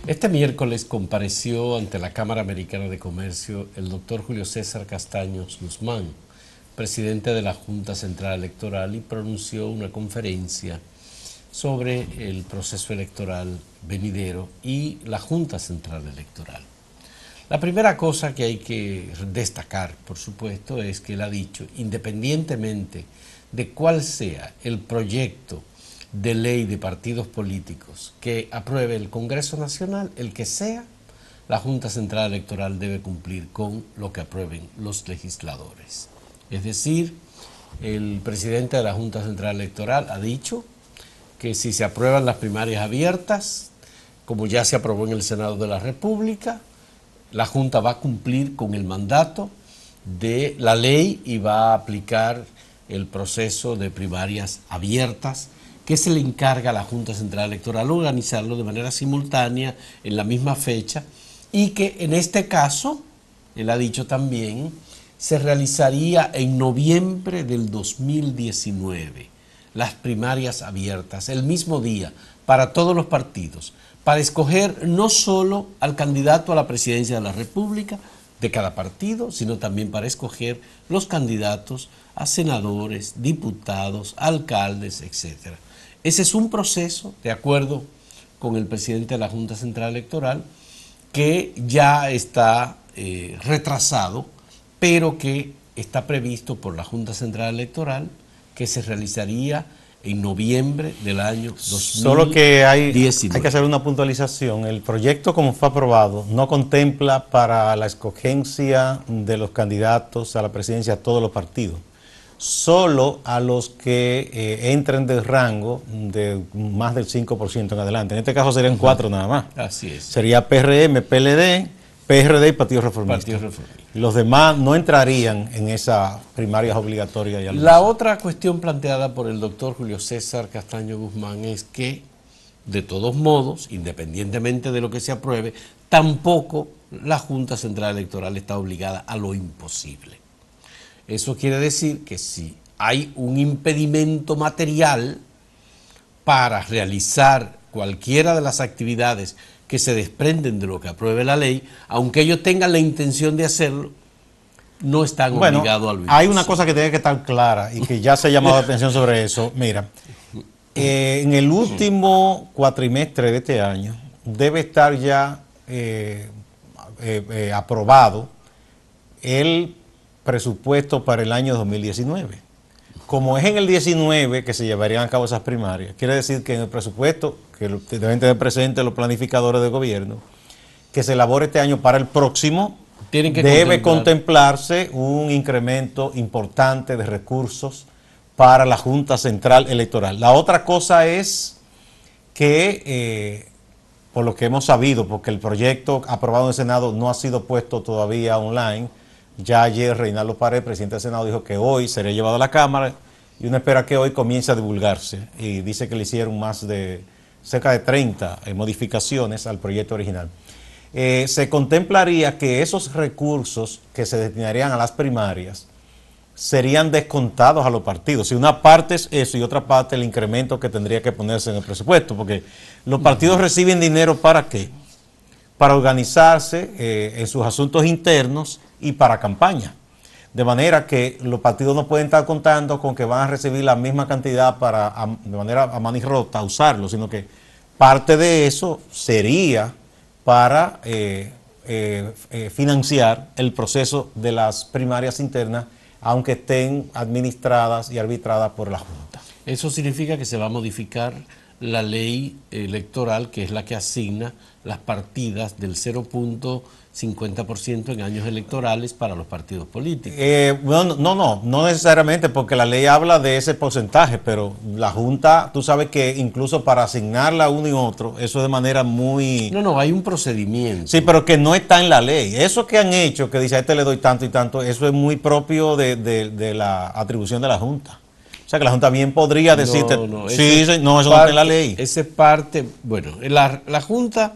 Este miércoles compareció ante la Cámara Americana de Comercio el doctor Julio César Castaños Guzmán, presidente de la Junta Central Electoral, y pronunció una conferencia sobre el proceso electoral venidero y la Junta Central Electoral. La primera cosa que hay que destacar, por supuesto, es que él ha dicho, independientemente de cuál sea el proyecto de ley de partidos políticos que apruebe el Congreso Nacional, el que sea, la Junta Central Electoral debe cumplir con lo que aprueben los legisladores. Es decir, el presidente de la Junta Central Electoral ha dicho que si se aprueban las primarias abiertas, como ya se aprobó en el Senado de la República, la Junta va a cumplir con el mandato de la ley y va a aplicar el proceso de primarias abiertas que se le encarga a la Junta Central Electoral organizarlo de manera simultánea en la misma fecha y que en este caso, él ha dicho también, se realizaría en noviembre del 2019 las primarias abiertas, el mismo día, para todos los partidos, para escoger no solo al candidato a la presidencia de la República de cada partido, sino también para escoger los candidatos a senadores, diputados, alcaldes, etc. Ese es un proceso, de acuerdo con el presidente de la Junta Central Electoral, que ya está retrasado, pero que está previsto por la Junta Central Electoral, que se realizaría en noviembre del año 2019. Solo que hay que hacer una puntualización. El proyecto, como fue aprobado, no contempla para la escogencia de los candidatos a la presidencia a todos los partidos. Solo a los que entren del rango de más del 5% en adelante. En este caso serían 4 nada más. Así es. Sería PRM, PLD, PRD y Partido Reformista. Los demás no entrarían en esas primarias obligatorias. La otra cuestión planteada por el doctor Julio César Castaño Guzmán es que, de todos modos, independientemente de lo que se apruebe, tampoco la Junta Central Electoral está obligada a lo imposible. Eso quiere decir que si hay un impedimento material para realizar cualquiera de las actividades que se desprenden de lo que apruebe la ley, aunque ellos tengan la intención de hacerlo, no están obligados a lo imposible. Hay una cosa que tiene que estar clara y que ya se ha llamado la atención sobre eso. Mira, en el último cuatrimestre de este año debe estar ya aprobado el presupuesto para el año 2019. Como es en el 19 que se llevarían a cabo esas primarias, quiere decir que en el presupuesto, que deben tener presente los planificadores de gobierno, que se elabore este año para el próximo, debe contemplarse un incremento importante de recursos para la Junta Central Electoral. La otra cosa es que, por lo que hemos sabido, porque el proyecto aprobado en el Senado no ha sido puesto todavía online, ya ayer Reinaldo Pared, presidente del Senado, dijo que hoy sería llevado a la Cámara y uno espera que hoy comience a divulgarse. Y dice que le hicieron cerca de 30 modificaciones al proyecto original. Se contemplaría que esos recursos que se destinarían a las primarias serían descontados a los partidos. Si una parte es eso y otra parte el incremento que tendría que ponerse en el presupuesto, porque los partidos reciben dinero ¿para qué? Para organizarse en sus asuntos internos y para campaña. De manera que los partidos no pueden estar contando con que van a recibir la misma cantidad de manera a manirrota usarlo, sino que parte de eso sería para financiar el proceso de las primarias internas, aunque estén administradas y arbitradas por la Junta. Eso significa que se va a modificar la ley electoral, que es la que asigna las partidas del 0.50% en años electorales para los partidos políticos. No necesariamente, porque la ley habla de ese porcentaje, pero la Junta, tú sabes que incluso para asignarla a uno y otro, eso es de manera muy... No, hay un procedimiento. Sí, pero que no está en la ley. Eso que han hecho, que dice a este le doy tanto y tanto, eso es muy propio de la atribución de la Junta. O sea que la Junta bien podría decirte, eso no está en la ley. Esa es parte, bueno, la Junta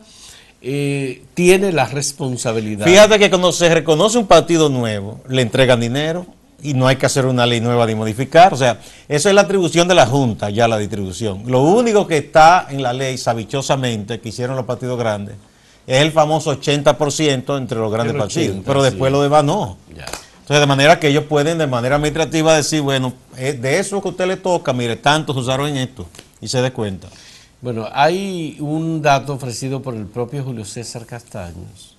tiene la responsabilidad. Fíjate que cuando se reconoce un partido nuevo, le entregan dinero y no hay que hacer una ley nueva ni modificar. O sea, esa es la atribución de la Junta, ya la distribución. Lo único que está en la ley, sabichosamente, que hicieron los partidos grandes, es el famoso 80% entre los grandes El 80, partidos, pero después sí. lo demás no. Ya. Entonces, de manera que ellos pueden de manera administrativa decir, bueno, de eso que a usted le toca, mire, tantos usaron en esto, y se dé cuenta. Bueno, hay un dato ofrecido por el propio Julio César Castaños,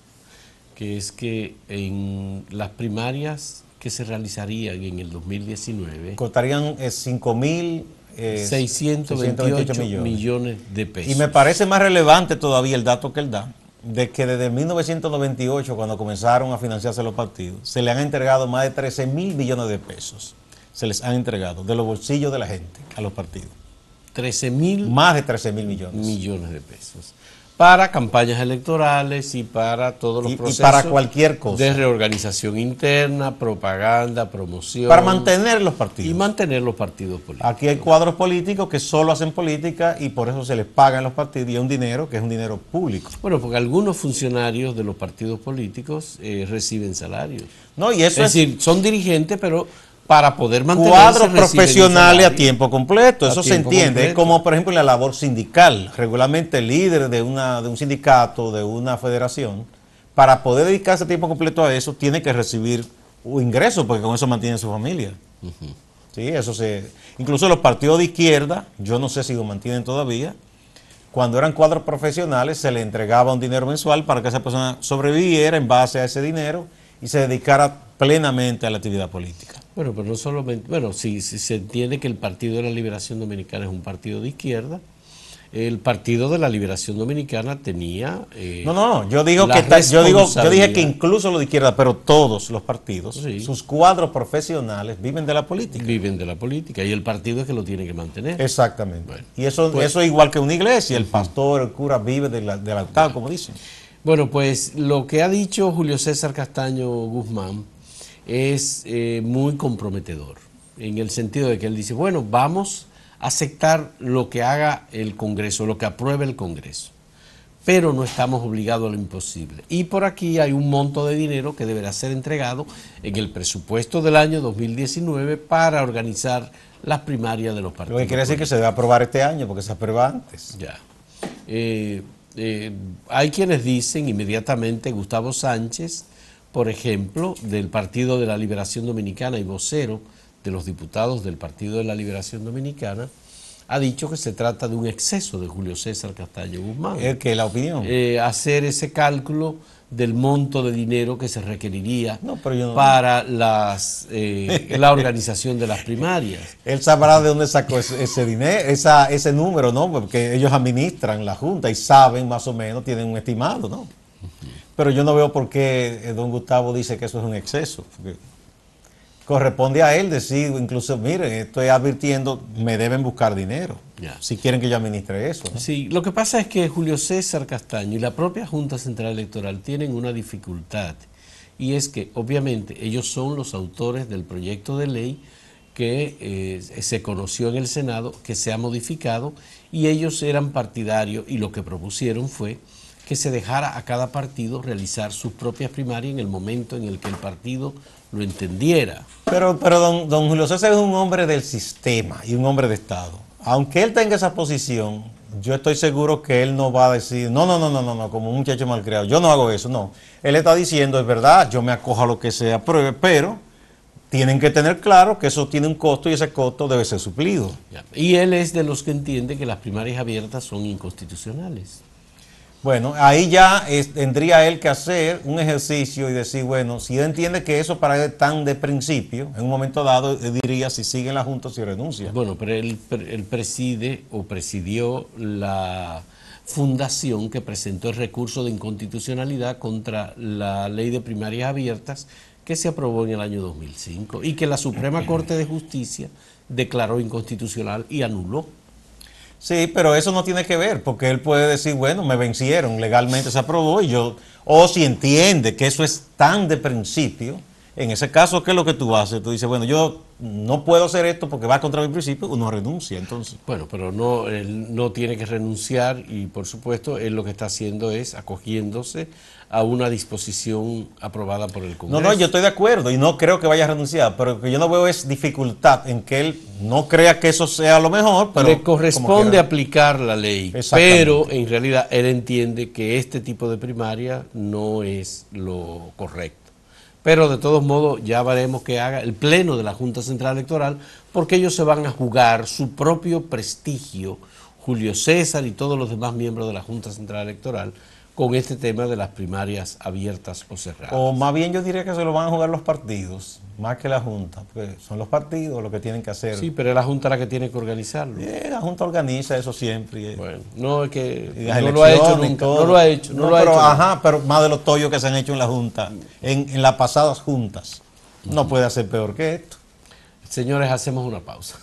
que es que en las primarias que se realizarían en el 2019, Costarían 5.000 628 millones de pesos. Y me parece más relevante todavía el dato que él da, de que desde 1998, cuando comenzaron a financiarse los partidos, se le han entregado más de 13.000 billones de pesos. Se les han entregado de los bolsillos de la gente a los partidos. 13.000 Más de 13.000 millones. millones de pesos. Para campañas electorales y para todos los procesos y para cualquier cosa. de reorganización interna, propaganda, promoción. Para mantener los partidos. Y mantener los partidos políticos. Aquí hay cuadros políticos que solo hacen política y por eso se les pagan los partidos y es un dinero que es un dinero público. Bueno, porque algunos funcionarios de los partidos políticos reciben salarios. No, y eso es decir, son dirigentes, pero para poder mantenerse cuadros profesionales a tiempo completo, eso se entiende. Completo. Es como, por ejemplo, en la labor sindical. Regularmente el líder de un sindicato, de una federación, para poder dedicarse a tiempo completo a eso, tiene que recibir un ingreso, porque con eso mantiene su familia. Sí, eso incluso los partidos de izquierda, yo no sé si lo mantienen todavía, cuando eran cuadros profesionales se le entregaba un dinero mensual para que esa persona sobreviviera en base a ese dinero y se dedicara plenamente a la actividad política. Bueno, pero no solamente, bueno, si se entiende que el Partido de la Liberación Dominicana es un partido de izquierda, el Partido de la Liberación Dominicana tenía yo dije que incluso los de izquierda, pero todos los partidos, sí, sus cuadros profesionales viven de la política. Viven de la política y el partido es que lo tiene que mantener. Exactamente. Bueno, y eso es igual que una iglesia, el pastor, el cura vive del altar, como dicen. Bueno, pues lo que ha dicho Julio César Castaño Guzmán es muy comprometedor, en el sentido de que él dice, bueno, vamos a aceptar lo que haga el Congreso, lo que apruebe el Congreso, pero no estamos obligados a lo imposible. Y por aquí hay un monto de dinero que deberá ser entregado en el presupuesto del año 2019 para organizar las primarias de los partidos. Lo que quiere decir que se debe aprobar este año, porque se aprueba antes. Ya. Hay quienes dicen inmediatamente, Gustavo Sánchez, por ejemplo, del Partido de la Liberación Dominicana y vocero de los diputados del Partido de la Liberación Dominicana, ha dicho que se trata de un exceso de Julio César Castaño Guzmán. ¿Es que la opinión? Hacer ese cálculo del monto de dinero que se requeriría para la organización de las primarias. Él sabrá de dónde sacó ese dinero, ese número, ¿no? Porque ellos administran la Junta y saben más o menos, tienen un estimado, ¿no? Pero yo no veo por qué don Gustavo dice que eso es un exceso. Corresponde a él decir, incluso, miren, estoy advirtiendo, me deben buscar dinero, si quieren que yo administre eso, ¿no? Sí, lo que pasa es que Julio César Castaño y la propia Junta Central Electoral tienen una dificultad, y es que, obviamente, ellos son los autores del proyecto de ley que se conoció en el Senado, que se ha modificado, y ellos eran partidarios, y lo que propusieron fue que se dejara a cada partido realizar sus propias primarias en el momento en el que el partido lo entendiera. Pero don Julio César es un hombre del sistema y un hombre de Estado. Aunque él tenga esa posición, yo estoy seguro que él no va a decir, no, como un muchacho malcriado, yo no hago eso, no. Él está diciendo, es verdad, yo me acojo a lo que se apruebe, pero tienen que tener claro que eso tiene un costo y ese costo debe ser suplido. Y él es de los que entiende que las primarias abiertas son inconstitucionales. Bueno, ahí ya tendría él que hacer un ejercicio y decir, bueno, si él entiende que eso para él es tan de principio, en un momento dado, él diría si sigue en la Junta o si renuncia. Bueno, pero él preside o presidió la fundación que presentó el recurso de inconstitucionalidad contra la ley de primarias abiertas que se aprobó en el año 2005 y que la Suprema Corte de Justicia declaró inconstitucional y anuló. Sí, pero eso no tiene que ver, porque él puede decir, bueno, me vencieron, legalmente se aprobó y yo, o si entiende que eso es tan de principio, En ese caso, ¿qué es lo que tú haces? Tú dices, bueno, yo no puedo hacer esto porque va contra mi principio, uno renuncia, entonces. Bueno, pero no, él no tiene que renunciar y por supuesto él lo que está haciendo es acogiéndose a una disposición aprobada por el Congreso. No, yo estoy de acuerdo y no creo que vaya a renunciar, pero lo que yo no veo es dificultad en que él no crea que eso sea lo mejor, pero le corresponde aplicar la ley, pero en realidad él entiende que este tipo de primaria no es lo correcto. Pero de todos modos ya veremos que haga el pleno de la Junta Central Electoral, porque ellos se van a jugar su propio prestigio, Julio César y todos los demás miembros de la Junta Central Electoral, con este tema de las primarias abiertas o cerradas. O más bien yo diría que se lo van a jugar los partidos, más que la Junta, porque son los partidos los que tienen que hacer. Sí, pero es la Junta la que tiene que organizarlo. La Junta organiza eso siempre. Bueno, no es que no lo ha hecho nunca, no lo ha hecho. Pero más de los tollos que se han hecho en la Junta, en las pasadas juntas. No puede hacer peor que esto. Señores, hacemos una pausa.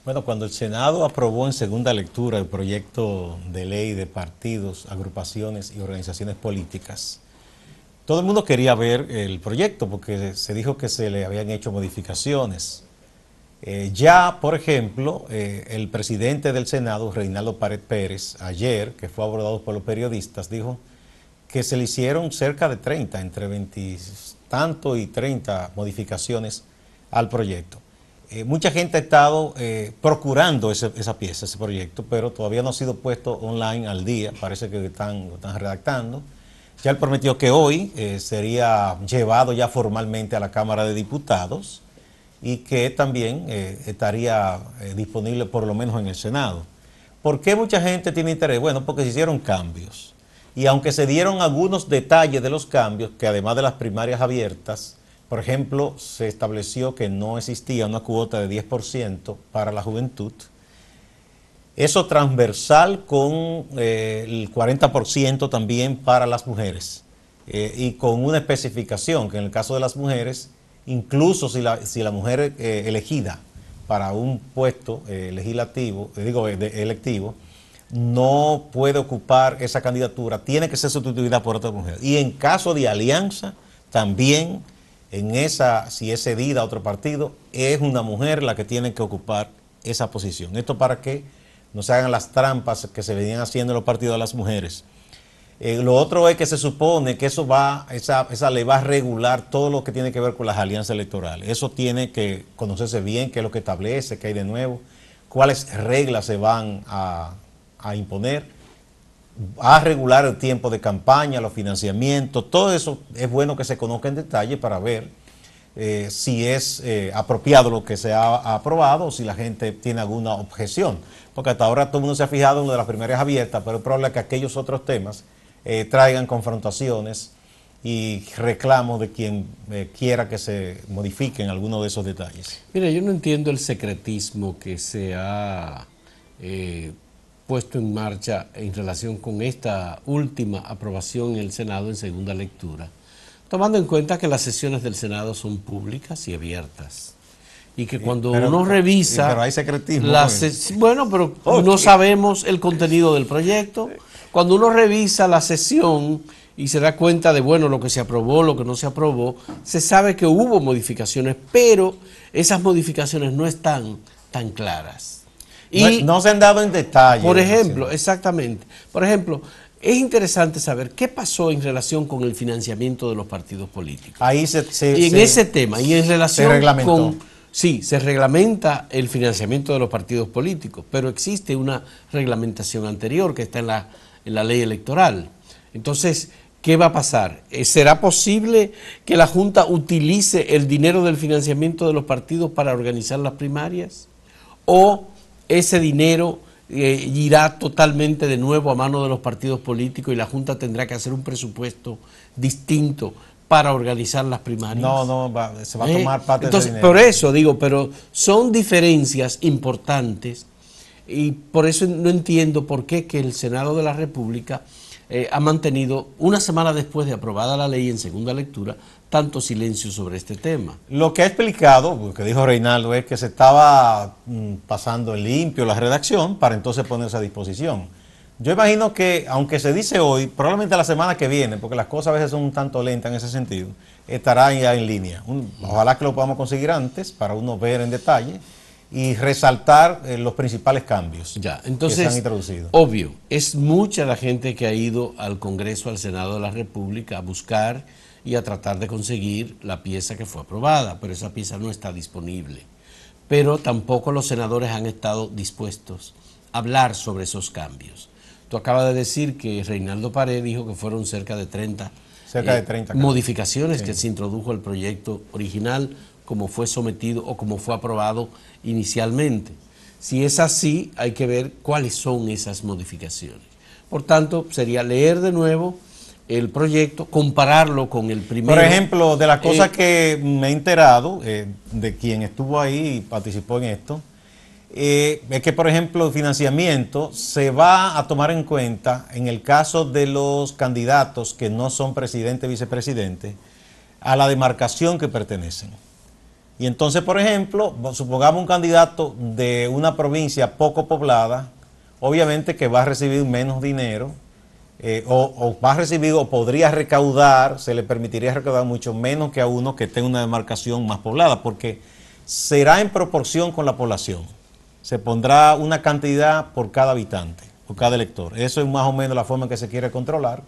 Bueno, cuando el Senado aprobó en segunda lectura el proyecto de ley de partidos, agrupaciones y organizaciones políticas, todo el mundo quería ver el proyecto porque se dijo que se le habían hecho modificaciones. Ya, por ejemplo, el presidente del Senado, Reinaldo Pared Pérez, ayer, que fue abordado por los periodistas, dijo que se le hicieron cerca de 30, entre 20 tanto y 30 modificaciones al proyecto. Mucha gente ha estado procurando esa pieza, ese proyecto, pero todavía no ha sido puesto online al día, parece que lo están redactando. Ya él prometió que hoy sería llevado ya formalmente a la Cámara de Diputados y que también estaría disponible por lo menos en el Senado. ¿Por qué mucha gente tiene interés? Bueno, porque se hicieron cambios. Y aunque se dieron algunos detalles de los cambios, que además de las primarias abiertas, por ejemplo, se estableció que no existía una cuota de 10% para la juventud. Eso transversal con el 40% también para las mujeres. Y con una especificación que en el caso de las mujeres, incluso si la mujer elegida para un puesto legislativo, electivo, no puede ocupar esa candidatura, tiene que ser sustituida por otra mujer. Y en caso de alianza, también si es cedida a otro partido, es una mujer la que tiene que ocupar esa posición. Esto para que no se hagan las trampas que se venían haciendo en los partidos de las mujeres. Lo otro es que se supone que esa ley va a regular todo lo que tiene que ver con las alianzas electorales. Eso tiene que conocerse bien, qué es lo que establece, qué hay de nuevo, cuáles reglas se van a imponer, a regular el tiempo de campaña, los financiamientos, todo eso es bueno que se conozca en detalle para ver si es apropiado lo que se ha aprobado o si la gente tiene alguna objeción. Porque hasta ahora todo el mundo se ha fijado en lo de las primarias abiertas, pero es probable que aquellos otros temas traigan confrontaciones y reclamos de quien quiera que se modifiquen algunos de esos detalles. Mire, yo no entiendo el secretismo que se ha puesto en marcha en relación con esta última aprobación en el Senado en segunda lectura, tomando en cuenta que las sesiones del Senado son públicas y abiertas. Y que cuando uno revisa... Pero hay secretismo. Bueno, pero no sabemos el contenido del proyecto. Cuando uno revisa la sesión y se da cuenta de, bueno, lo que se aprobó, lo que no se aprobó, se sabe que hubo modificaciones, pero esas modificaciones no están tan claras. Y no se han dado en detalle. Por ejemplo, exactamente. Por ejemplo, es interesante saber qué pasó en relación con el financiamiento de los partidos políticos. Ahí ese tema, y en relación se reglamentó. con... Sí, se reglamenta el financiamiento de los partidos políticos, pero existe una reglamentación anterior que está en la ley electoral. Entonces, ¿qué va a pasar? ¿Será posible que la Junta utilice el dinero del financiamiento de los partidos para organizar las primarias? ¿O ese dinero irá totalmente de nuevo a mano de los partidos políticos y la Junta tendrá que hacer un presupuesto distinto para organizar las primarias? No, se va a tomar parte de ese dinero. Por eso digo, pero son diferencias importantes y por eso no entiendo por qué que el Senado de la República ha mantenido, una semana después de aprobada la ley en segunda lectura, tanto silencio sobre este tema? Lo que ha explicado, lo que dijo Reinaldo, es que se estaba pasando en limpio la redacción para entonces ponerse a disposición. Yo imagino que, aunque se dice hoy, probablemente la semana que viene, porque las cosas a veces son un tanto lentas en ese sentido, estará ya en línea. Ojalá que lo podamos conseguir antes para uno ver en detalle y resaltar los principales cambios Ya, entonces, que se han introducido. obvio, es mucha la gente que ha ido al Congreso, al Senado de la República a buscar y a tratar de conseguir la pieza que fue aprobada, pero esa pieza no está disponible. Pero tampoco los senadores han estado dispuestos a hablar sobre esos cambios. Tú acabas de decir que Reinaldo Pared dijo que fueron cerca de 30, modificaciones que se introdujo al proyecto original, como fue sometido o como fue aprobado inicialmente. Si es así, hay que ver cuáles son esas modificaciones. Por tanto, sería leer de nuevo el proyecto, compararlo con el primero. Por ejemplo, de las cosas que me he enterado, de quien estuvo ahí y participó en esto, es que, por ejemplo, el financiamiento se va a tomar en cuenta en el caso de los candidatos que no son presidente, vicepresidente, a la demarcación que pertenecen. Y entonces, por ejemplo, supongamos un candidato de una provincia poco poblada, obviamente que va a recibir menos dinero, o va a recibir o podría recaudar, se le permitiría recaudar mucho menos que a uno que tenga una demarcación más poblada, porque será en proporción con la población. Se pondrá una cantidad por cada habitante, por cada elector. Eso es más o menos la forma en que se quiere controlar,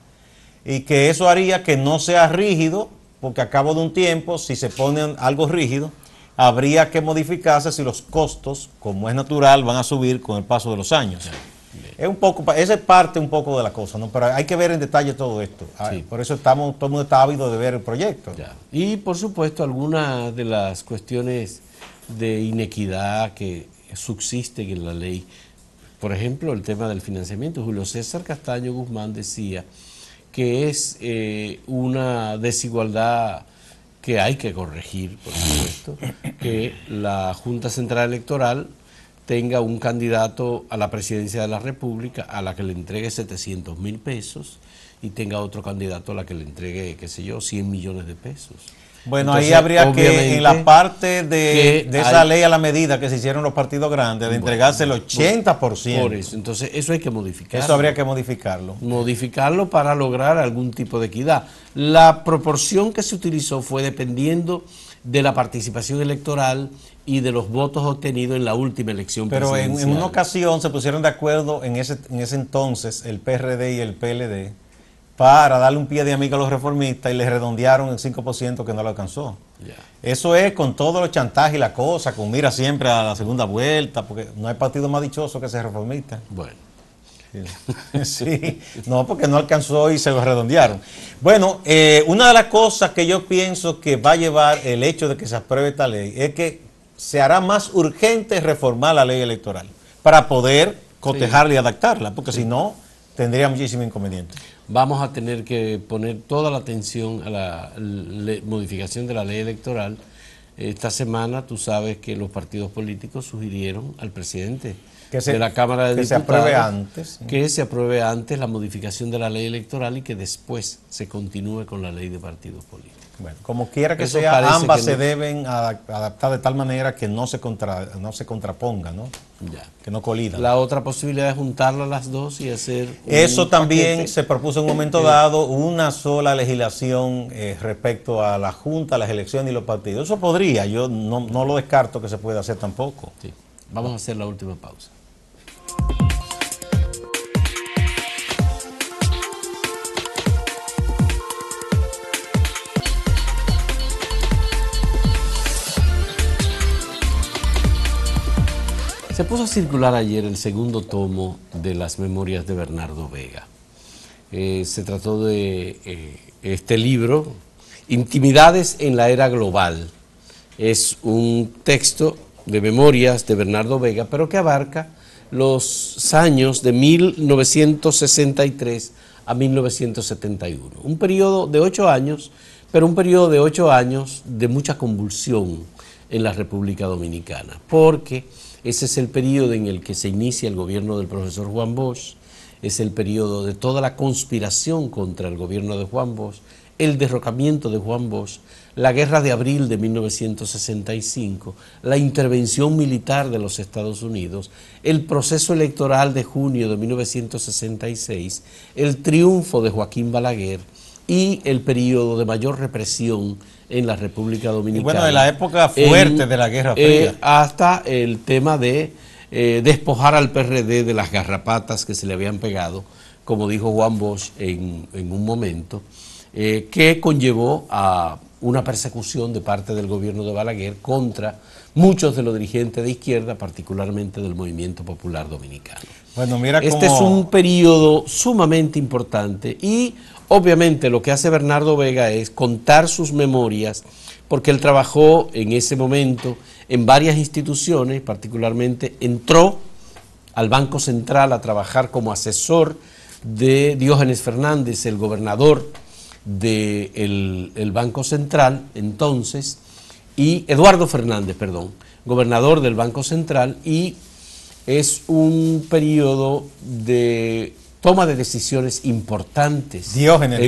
y que eso haría que no sea rígido, porque a cabo de un tiempo, si se pone algo rígido, habría que modificarse si los costos, como es natural, van a subir con el paso de los años. Es un poco, esa es parte un poco de la cosa, ¿no? Pero hay que ver en detalle todo esto. Sí. Por eso todo el mundo está ávido de ver el proyecto. Ya. Y por supuesto, algunas de las cuestiones de inequidad que subsisten en la ley. Por ejemplo, el tema del financiamiento. Julio César Castaño Guzmán decía que es una desigualdad que hay que corregir, por supuesto, que la Junta Central Electoral tenga un candidato a la presidencia de la República a la que le entregue 700.000 pesos y tenga otro candidato a la que le entregue, qué sé yo, 100 millones de pesos. Bueno, entonces, ahí habría que, en la parte de esa ley a la medida que se hicieron los partidos grandes, de entregarse el 80%. Por eso, entonces eso hay que modificarlo. Eso habría que modificarlo. Modificarlo para lograr algún tipo de equidad. La proporción que se utilizó fue dependiendo de la participación electoral y de los votos obtenidos en la última elección presidencial. Pero en una ocasión se pusieron de acuerdo en ese entonces el PRD y el PLD para darle un pie de amigo a los reformistas y les redondearon el 5% que no lo alcanzó. Yeah. Eso es con todos los chantajes y la cosa, con mira siempre a la segunda vuelta, porque no hay partido más dichoso que ese reformista. Bueno. Sí, no, porque no alcanzó y se lo redondearon. Bueno, una de las cosas que yo pienso que va a llevar el hecho de que se apruebe esta ley es que se hará más urgente reformar la ley electoral para poder cotejarla y adaptarla, porque si no, tendría muchísimo inconveniente. Vamos a tener que poner toda la atención a la modificación de la ley electoral. Esta semana tú sabes que los partidos políticos sugirieron al presidente de la Cámara de Diputados que se apruebe antes la modificación de la ley electoral y que después se continúe con la ley de partidos políticos. Bueno, como quiera que sea, ambas se deben adaptar de tal manera que no se contrapongan, ¿no? Ya. Que no colidan. La otra posibilidad es juntarlas las dos y hacer eso también paquete. Se propuso en un momento dado una sola legislación respecto a la Junta, las elecciones y los partidos. Eso podría, yo no lo descarto que se pueda hacer tampoco. Sí. Vamos a hacer la última pausa. Se puso a circular ayer el segundo tomo de las memorias de Bernardo Vega. Se trató de este libro, Intimidades en la Era Global. Es un texto de memorias de Bernardo Vega, pero que abarca los años de 1963 a 1971. Un periodo de 8 años, pero un periodo de 8 años de mucha convulsión en la República Dominicana, porque ese es el periodo en el que se inicia el gobierno del profesor Juan Bosch, es el periodo de toda la conspiración contra el gobierno de Juan Bosch, el derrocamiento de Juan Bosch, la guerra de abril de 1965, la intervención militar de los Estados Unidos, el proceso electoral de junio de 1966, el triunfo de Joaquín Balaguer y el periodo de mayor represión en la República Dominicana. Y bueno, de la época fuerte de la Guerra Fría. Hasta el tema de despojar al PRD de las garrapatas que se le habían pegado, como dijo Juan Bosch en un momento, que conllevó a una persecución de parte del gobierno de Balaguer contra muchos de los dirigentes de izquierda, particularmente del Movimiento Popular Dominicano. Bueno, mira este es un periodo sumamente importante y obviamente lo que hace Bernardo Vega es contar sus memorias, porque él trabajó en ese momento en varias instituciones, particularmente entró al Banco Central a trabajar como asesor de Diógenes Fernández, el gobernador del Banco Central entonces, y Eduardo Fernández, perdón, gobernador del Banco Central, y es un periodo de toma de decisiones importantes. Diógenes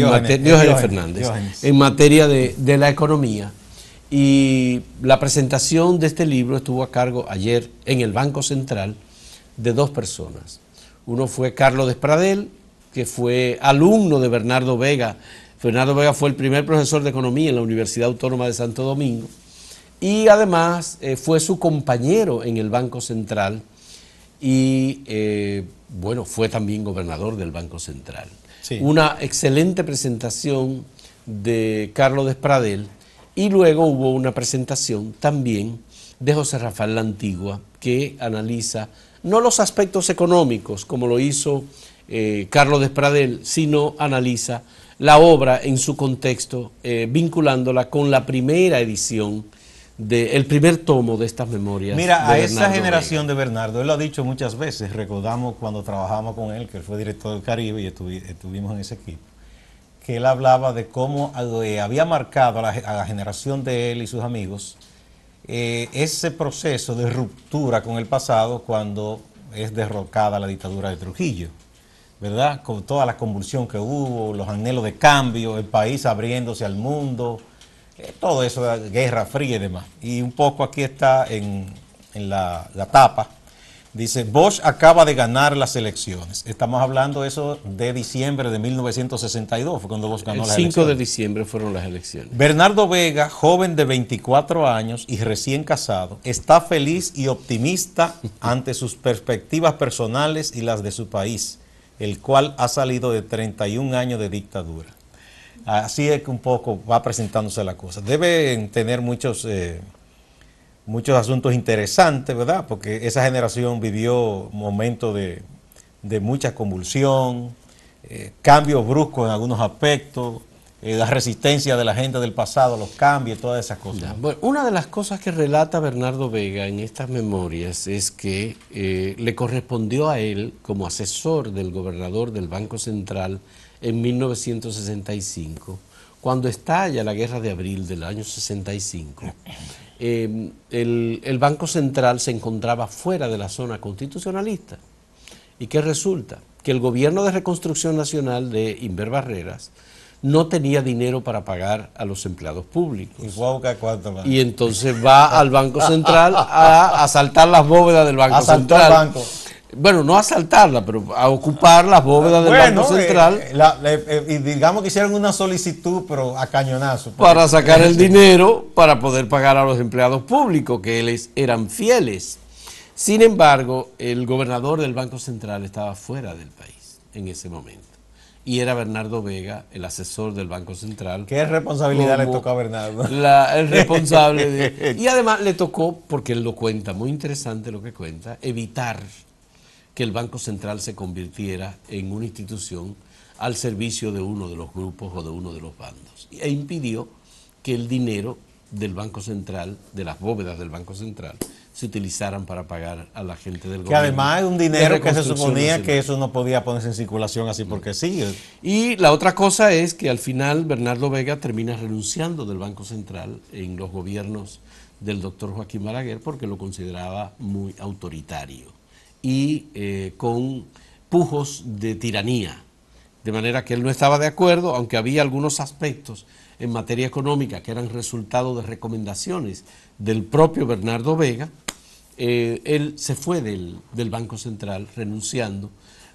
Fernández, en materia de la economía. Y la presentación de este libro estuvo a cargo ayer en el Banco Central de dos personas. Uno fue Carlos Despradel, que fue alumno de Bernardo Vega. Bernardo Vega fue el primer profesor de economía en la Universidad Autónoma de Santo Domingo y además fue su compañero en el Banco Central y bueno, fue también gobernador del Banco Central. Sí. Una excelente presentación de Carlos Despradel y luego hubo una presentación también de José Rafael La Antigua, que analiza no los aspectos económicos como lo hizo Carlos Despradel, sino analiza la obra en su contexto, vinculándola con la primera edición, el primer tomo de estas memorias. Mira, a esa generación de Bernardo, él lo ha dicho muchas veces, recordamos cuando trabajamos con él, que él fue director del Caribe y estuvimos en ese equipo, que él hablaba de cómo había marcado a la generación de él y sus amigos ese proceso de ruptura con el pasado cuando es derrocada la dictadura de Trujillo, ¿verdad? Con toda la convulsión que hubo, los anhelos de cambio, el país abriéndose al mundo, todo eso, Guerra Fría y demás. Y un poco aquí está en la tapa, dice, Bosch acaba de ganar las elecciones. Estamos hablando eso de diciembre de 1962, fue cuando Bosch ganó las elecciones. El 5 de diciembre fueron las elecciones. Bernardo Vega, joven de 24 años y recién casado, está feliz y optimista ante sus perspectivas personales y las de su país, el cual ha salido de 31 años de dictadura. Así es que un poco va presentándose la cosa. Deben tener muchos asuntos interesantes, ¿verdad? Porque esa generación vivió momentos de mucha convulsión, cambios bruscos en algunos aspectos, la resistencia de la gente del pasado, los cambios, todas esas cosas. Bueno, una de las cosas que relata Bernardo Vega en estas memorias es que le correspondió a él, como asesor del gobernador del Banco Central en 1965, cuando estalla la Guerra de Abril del año 65, el Banco Central se encontraba fuera de la zona constitucionalista. ¿Y qué resulta? Que el gobierno de Reconstrucción Nacional de Inver Barreras no tenía dinero para pagar a los empleados públicos. Y entonces va al Banco Central a asaltar las bóvedas del Banco Central. Banco. Bueno, no a asaltarla, pero a ocupar las bóvedas del Banco Central. Y digamos que hicieron una solicitud, pero a cañonazo. Para sacar el dinero para poder pagar a los empleados públicos, que les eran fieles. Sin embargo, el gobernador del Banco Central estaba fuera del país en ese momento. Y era Bernardo Vega, el asesor del Banco Central. ¿Qué responsabilidad le tocó a Bernardo? El responsable y además le tocó, porque él lo cuenta, muy interesante lo que cuenta, evitar que el Banco Central se convirtiera en una institución al servicio de uno de los grupos o de uno de los bandos. E impidió que el dinero del Banco Central, de las bóvedas del Banco Central, se utilizaran para pagar a la gente del gobierno. Que además es un dinero que se suponía que eso no podía ponerse en circulación así porque sí. Y la otra cosa es que al final Bernardo Vega termina renunciando del Banco Central en los gobiernos del doctor Joaquín Balaguer porque lo consideraba muy autoritario y con pujos de tiranía de manera que él no estaba de acuerdo, aunque había algunos aspectos en materia económica que eran resultado de recomendaciones del propio Bernardo Vega. Él se fue del Banco Central renunciando,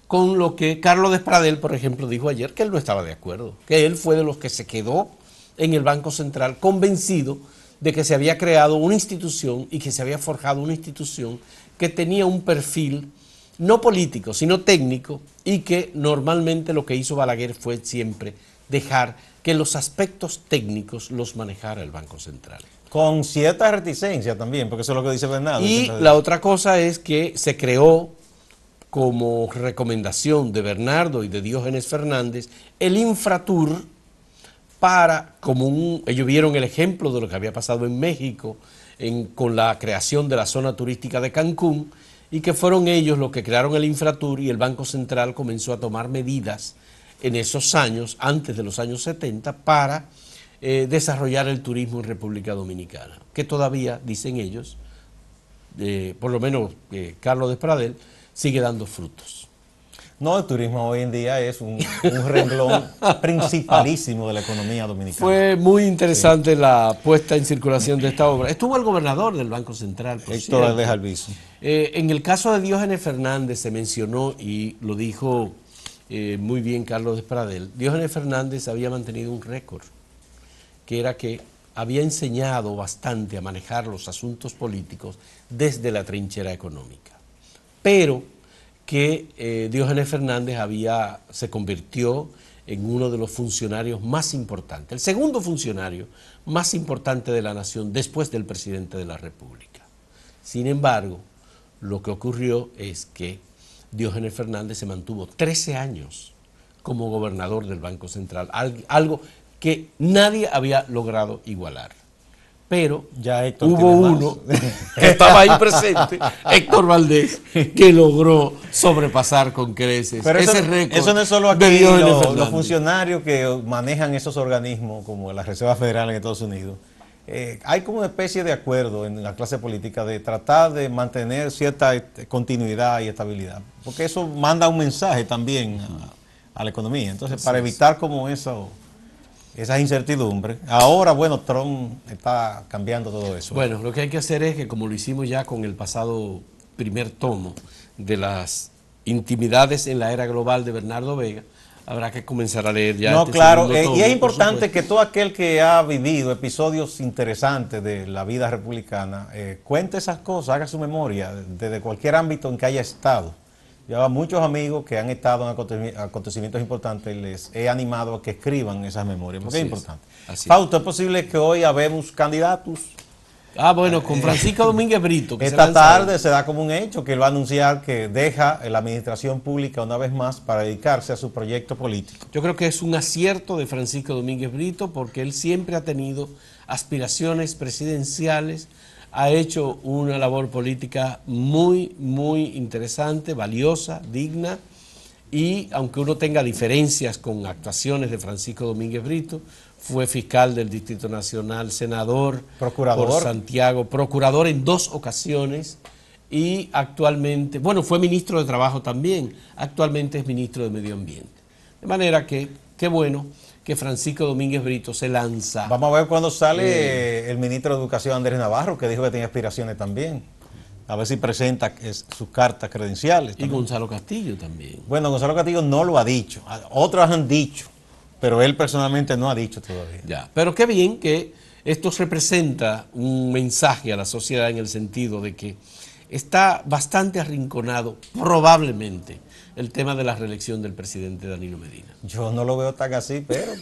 con lo que Carlos Despradel, por ejemplo, dijo ayer que él no estaba de acuerdo, que él fue de los que se quedó en el Banco Central convencido de que se había creado una institución y que se había forjado una institución que tenía un perfil no político, sino técnico, y que normalmente lo que hizo Balaguer fue siempre dejar que los aspectos técnicos los manejara el Banco Central. Con cierta reticencia también, porque eso es lo que dice Bernardo. Y la otra cosa es que se creó, como recomendación de Bernardo y de Diógenes Fernández, el Infratur para, ellos vieron el ejemplo de lo que había pasado en México con la creación de la zona turística de Cancún, y que fueron ellos los que crearon el Infratur, y el Banco Central comenzó a tomar medidas en esos años, antes de los años 70, para desarrollar el turismo en República Dominicana, que todavía, dicen ellos, por lo menos Carlos Despradel, sigue dando frutos. No, el turismo hoy en día es un renglón principalísimo de la economía dominicana. Fue muy interesante la puesta en circulación de esta obra. Estuvo el gobernador del Banco Central, Héctor Aldez Albizu. En el caso de Diógenes Fernández se mencionó, y lo dijo muy bien Carlos Despradel, Diógenes Fernández había mantenido un récord, que era que había enseñado bastante a manejar los asuntos políticos desde la trinchera económica, pero que Diógenes Fernández se convirtió en uno de los funcionarios más importantes, el segundo funcionario más importante de la nación después del presidente de la República. Sin embargo, lo que ocurrió es que Diógenes Fernández se mantuvo 13 años como gobernador del Banco Central, algo que nadie había logrado igualar. Pero ya hubo uno que estaba ahí presente, Héctor Valdés, que logró sobrepasar con creces ese récord. Eso no es solo aquí los funcionarios que manejan esos organismos, como la Reserva Federal en Estados Unidos. Hay como una especie de acuerdo en la clase política de tratar de mantener cierta continuidad y estabilidad, porque eso manda un mensaje también a la economía. Entonces, para evitar como eso... esas incertidumbres. Ahora, bueno, Trump está cambiando todo eso. Bueno, lo que hay que hacer es que, como lo hicimos ya con el pasado primer tomo de las intimidades en la era global de Bernardo Vega, habrá que comenzar a leer ya. No, claro, y es importante que todo aquel que ha vivido episodios interesantes de la vida republicana cuente esas cosas, haga su memoria desde cualquier ámbito en que haya estado. Yo a muchos amigos que han estado en acontecimientos importantes les he animado a que escriban esas memorias, porque es importante. Fausto, ¿es posible que hoy habemos candidatos? Bueno, con Francisco Domínguez Brito. Que esta tarde se da como un hecho que él va a anunciar que deja la administración pública una vez más para dedicarse a su proyecto político. Yo creo que es un acierto de Francisco Domínguez Brito, porque él siempre ha tenido aspiraciones presidenciales, ha hecho una labor política muy, muy interesante, valiosa, digna, y aunque uno tenga diferencias con actuaciones de Francisco Domínguez Brito, fue fiscal del Distrito Nacional, senador por Santiago, procurador en 2 ocasiones, y actualmente, bueno, fue ministro de Trabajo también, actualmente es ministro de Medio Ambiente. De manera que, qué bueno que Francisco Domínguez Brito se lanza. Vamos a ver cuándo sale el ministro de Educación, Andrés Navarro, que dijo que tenía aspiraciones también. A ver si presenta sus cartas credenciales. Y Gonzalo Castillo también. Bueno, Gonzalo Castillo no lo ha dicho. Otros han dicho, pero él personalmente no ha dicho todavía. Ya, pero qué bien que esto representa un mensaje a la sociedad en el sentido de que está bastante arrinconado, probablemente, el tema de la reelección del presidente Danilo Medina. Yo no lo veo tan así, pero...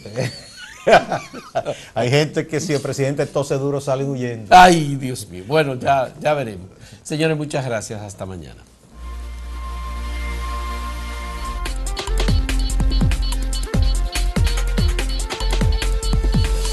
hay gente que si el presidente tose duro sale huyendo. Ay, Dios mío. Bueno, ya veremos. Señores, muchas gracias. Hasta mañana.